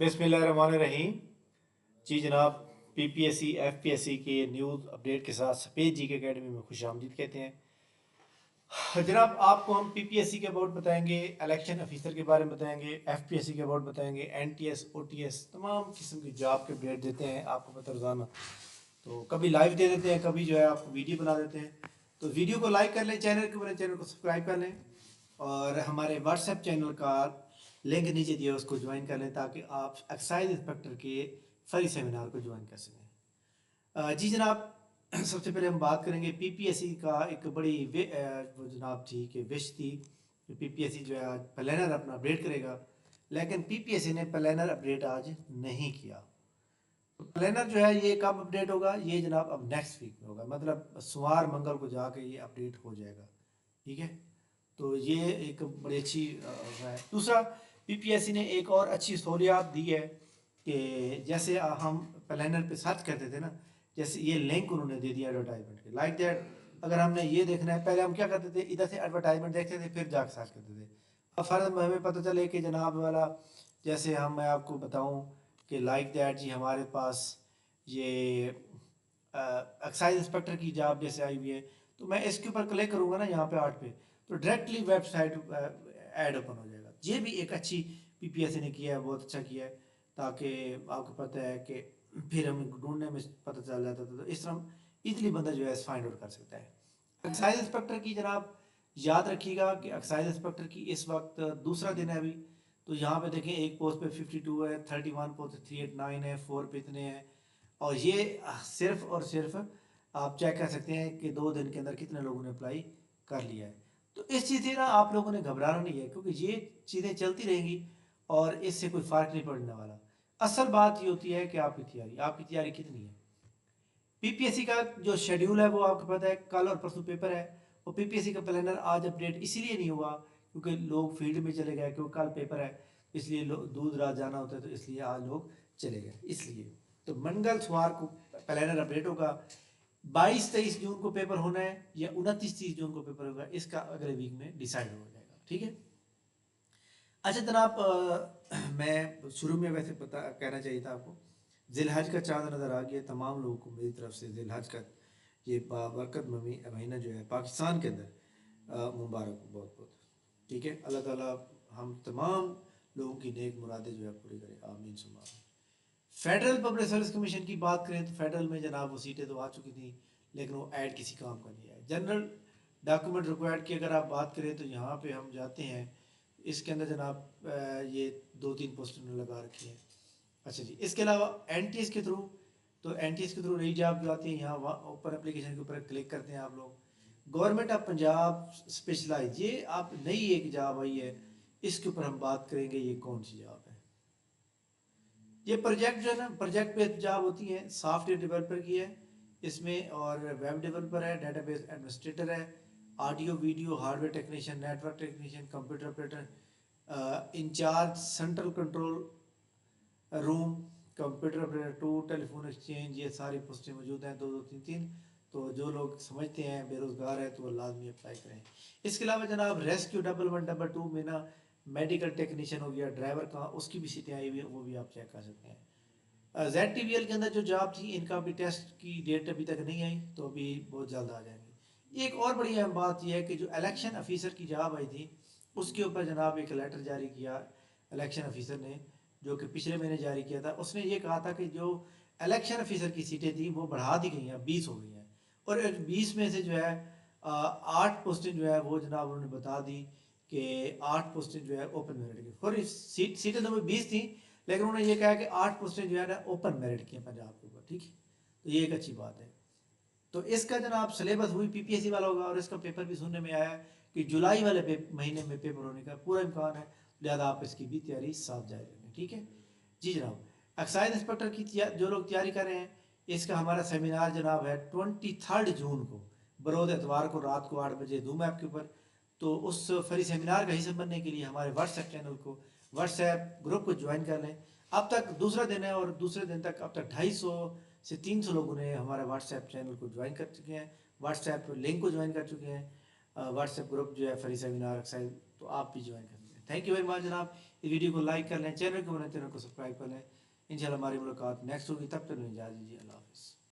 बिस्मिल्लाहिर्रहमानिर्रहीम। जी जनाब, PPSC FPSC के न्यूज़ अपडेट के साथ सफ़ेद जी के अकेडमी में खुशामदीद कहते हैं। जनाब, आपको हम पीपीएससी के अबाउट बताएंगे, इलेक्शन ऑफिसर के बारे में बताएंगे, एफपीएससी के अबाउट बताएंगे, एनटीएस ओटीएस तमाम किस्म की जॉब के अपडेट देते हैं आपको पता रोज़ाना। तो कभी लाइव दे देते हैं, कभी जो है आपको वीडियो बना देते हैं। तो वीडियो को लाइक कर लें, चैनल को सब्सक्राइब कर लें और हमारे व्हाट्सएप चैनल का लिंक नीचे दिया उसको ज्वाइन कर लें ताकि आप एक्साइज इंस्पेक्टर के फ्री सेमिनार को ज्वाइन कर सकें। जी जनाब, सबसे पहले हम बात करेंगे पीपीएससी का। एक बड़ी वो जनाब थी कि विश थी कि पीपीएससी जो है आज प्लानर अपना अपडेट करेगा, लेकिन पीपीएससी ने प्लानर अपडेट आज नहीं किया। तो प्लानर जो है ये कब अपडेट होगा? ये जनाब अब नेक्स्ट वीक में होगा, मतलब सोमवार मंगल को जाके ये अपडेट हो जाएगा। ठीक है, तो ये एक बड़ी अच्छी है। दूसरा, पीपीएससी ने एक और अच्छी सहूलियात दी है कि जैसे हम प्लानर पे सर्च करते थे ना, जैसे ये लिंक उन्होंने दे दिया एडवर्टाइजमेंट के, लाइक दैट। अगर हमने ये देखना है, पहले हम क्या करते थे, इधर से एडवर्टाइजमेंट देखते थे फिर जाकर सर्च करते थे। अब फर्ज हमें पता चले कि जनाब वाला, जैसे मैं आपको बताऊं कि लाइक दैट जी हमारे पास ये एक्साइज इंस्पेक्टर की जॉब जैसे आई हुई है, तो मैं इसके ऊपर क्लिक करूंगा ना यहाँ पे आर्ट पे, तो डायरेक्टली वेबसाइट ऐड ओपन हो जाएगा। ये भी एक अच्छी पीपीएससी ने किया है, बहुत अच्छा किया है, ताकि आपको पता है कि फिर हमें ढूंढने में पता चल जाता था। तो इस तरह इजली बंदा जो है फाइंड आउट कर सकता है। एक्साइज इंस्पेक्टर की जनाब याद रखिएगा कि एक्साइज इंस्पेक्टर की इस वक्त दूसरा दिन है अभी। तो यहाँ पे देखें, एक पोस्ट पे 52 है, 31 पोस्ट 389 है, 4 पे इतने हैं। और ये सिर्फ और सिर्फ आप चेक कर सकते हैं कि 2 दिन के अंदर कितने लोगों ने अप्लाई कर लिया है। तो इस चीज़ से ना आप लोगों ने घबराना नहीं है, क्योंकि ये चीज़ें चलती रहेंगी और इससे कोई फ़र्क नहीं पड़ने वाला। असल बात ये होती है कि आपकी तैयारी कितनी है। पीपीएससी का जो शेड्यूल है वो आपको पता है, कल और परसों पेपर है। और पीपीएससी का प्लानर आज अपडेट इसीलिए नहीं हुआ क्योंकि लोग फील्ड में चले गए, क्योंकि कल पेपर है, इसलिए दूर दराज जाना होता है, तो इसलिए आज लोग चले गए। इसलिए तो मंगल सोमवार को प्लानर अपडेट होगा। 22-23 जून को पेपर होना है या 29-30 जून को पेपर होगा, इसका अगले वीक में डिसाइड हो जाएगा। ठीक है। अच्छा जनाब, मैं शुरू में वैसे पता कहना चाहिए था आपको, जिलहज का चांद नज़र आ गया तमाम लोगों को मेरी तरफ से। जिलहज का ये बाबरकत महीना जो है पाकिस्तान के अंदर मुबारक हो बहुत बहुत। ठीक है, अल्लाह ताला हम तमाम लोगों की नेक मुरादें जो है पूरी करे, आमीन सुम्मा आमीन। फेडरल पब्लिक सर्विस कमीशन की बात करें तो फेडरल में जनाब वो सीटें तो आ चुकी थी, लेकिन वो ऐड किसी काम का नहीं है। जनरल डॉक्यूमेंट रिक्वायर्ड की अगर आप बात करें तो यहाँ पे हम जाते हैं, इसके अंदर जनाब ये 2-3 पोस्ट उन्होंने लगा रखी है। अच्छा जी, इसके अलावा एनटीएस के थ्रू, तो एनटीएस के थ्रू नई जॉब जो आती है यहाँ ऊपर एप्लीकेशन के ऊपर क्लिक करते हैं आप लोग। गवर्नमेंट ऑफ पंजाब स्पेशलाइज, ये आप नई एक जॉब आई है, इसके ऊपर हम बात करेंगे ये कौन सी जॉब है। ये प्रोजेक्ट जो है ना, प्रोजेक्ट बेस्ड जॉब होती है, सॉफ्टवेयर डेवलपर की है इसमें, और वेब डेवलपर है, डेटाबेस एडमिनिस्ट्रेटर है, audio video hardware technician, network technician, computer operator, incharge central control room, computer operator 2, telephone exchange, ये सारी पोस्टें मौजूद हैं, 2-2 3-3। तो जो लोग समझते हैं बेरोज़गार है तो वो लाजमी अप्लाई करें। इसके अलावा जनाब रेस्क्यू 111 में ना मेडिकल टेक्नीशियन हो गया, ड्राइवर का, उसकी भी सीटें आई हुई है, वो भी आप चेक कर सकते हैं। ZTVL के अंदर जो जॉब थी, इनका भी टेस्ट की डेट अभी तक नहीं आई, तो अभी बहुत जल्द आ जाएंगी। एक और बड़ी अहम बात यह है कि जो इलेक्शन ऑफिसर की जॉब आई थी, उसके ऊपर जनाब एक लेटर जारी किया इलेक्शन ऑफिसर ने, जो कि पिछले महीने जारी किया था। उसने ये कहा था कि जो इलेक्शन ऑफिसर की सीटें थी वो बढ़ा दी गई हैं, 20 हो गई हैं, और 20 में से जो है 8 पोस्टें जो है वो जनाब उन्होंने बता दी कि 8 पोस्टें जो है ओपन मेरिट की। और सीटें तो 20 थी, लेकिन उन्होंने ये कहा कि 8 पोस्टें जो है ना ओपन मेरिट की हैं पंजाब के ऊपर। ठीक है, तो ये एक अच्छी बात है। तो इसका जनाब सिलेबस हुई पीपीएससी वाला होगा, और इसका पेपर भी सुनने में आया है कि जुलाई वाले महीने में पेपर होने का पूरा इम्कान है, लिहाजा आप इसकी भी तैयारी साथ जारी रखें। ठीक है जी जनाब। एक्साइज इंस्पेक्टर की जो लोग तैयारी कर रहे हैं, इसका हमारा सेमिनार जनाब है 23 जून को, बरोज़ एतवार को रात को 8 बजे जूम ऐप के ऊपर। तो उस फ्री सेमिनार का हिस्सा बनने के लिए हमारे व्हाट्सएप चैनल को, व्हाट्सएप ग्रुप को ज्वाइन कर लें। अब तक दूसरा दिन है और दूसरे दिन तक अब तक 250 से 300 लोगों ने हमारे व्हाट्सएप चैनल को ज्वाइन कर चुके हैं, व्हाट्सएप लिंक को ज्वाइन कर चुके हैं। व्हाट्सएप ग्रुप जो है फ्री सेमिनार एक्साइज, तो आप भी ज्वाइन कर सकते हैं। थैंक यू वेरी मच जनाब। इस वीडियो को लाइक कर लें, चैनल को बने चैनल को सब्सक्राइब कर लें। इंशाल्लाह हमारी मुलाकात नेक्स्ट होगी, तब तक इजाज़त दीजिए। अल्लाह हाफ़िज़।